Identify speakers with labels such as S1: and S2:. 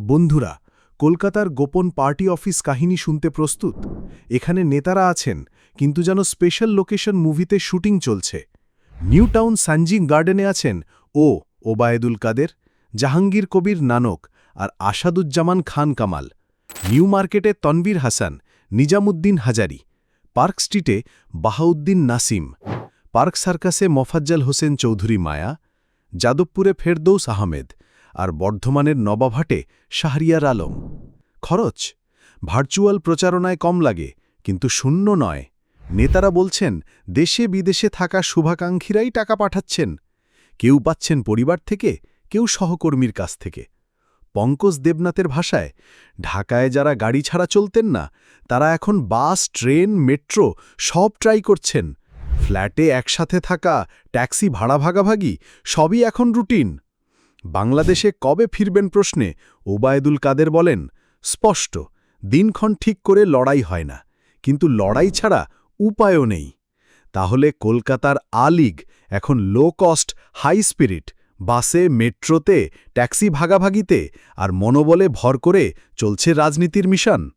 S1: বন্ধুরা, কলকাতার গোপন পার্টি অফিস কাহিনী শুনতে প্রস্তুত? এখানে নেতারা আছেন, কিন্তু যেন স্পেশাল লোকেশন মুভিতে শুটিং চলছে। নিউ টাউন সানজিং গার্ডেনে আছেন ওবায়দুল কাদের, জাহাঙ্গীর কবির নানক আর আসাদুজ্জামান খান কামাল। নিউ মার্কেটে তনবীর হাসান, নিজামুদ্দিন হাজারি। পার্ক স্ট্রিটে বাহাউদ্দিন নাসিম। পার্ক সার্কাসে মফাজ্জল হোসেন চৌধুরী মায়া। যাদবপুরে ফেরদৌস আহমেদ আর বর্ধমানের নবাবহাটে শাহরিয়ার আলম। খরচ ভার্চুয়াল প্রচারণায় কম লাগে, কিন্তু শূন্য নয়। নেতারা বলছেন দেশে বিদেশে থাকা শুভাকাঙ্ক্ষীরাই টাকা পাঠাচ্ছেন। কেউ পাচ্ছেন পরিবার থেকে, কেউ সহকর্মীর কাছ থেকে। পঙ্কজ দেবনাথের ভাষায়, ঢাকায় যারা গাড়ি ছাড়া চলতেন না, তারা এখন বাস, ট্রেন, মেট্রো সব ট্রাই করছেন। ফ্ল্যাটে একসাথে থাকা, ট্যাক্সি ভাড়া ভাগাভাগি সবই এখন রুটিন। বাংলাদেশে কবে ফিরবেন প্রশ্নে ওবায়দুল কাদের বলেন, স্পষ্ট, দিনক্ষণ ঠিক করে লড়াই হয় না, কিন্তু লড়াই ছাড়া উপায়ও নেই। তাহলে কলকাতার আ-লিগ এখন লো কস্ট, হাই স্পিরিট, বাসে, মেট্রোতে, ট্যাক্সি ভাগাভাগিতে আর মনোবলে ভর করে চলছে রাজনীতির মিশন।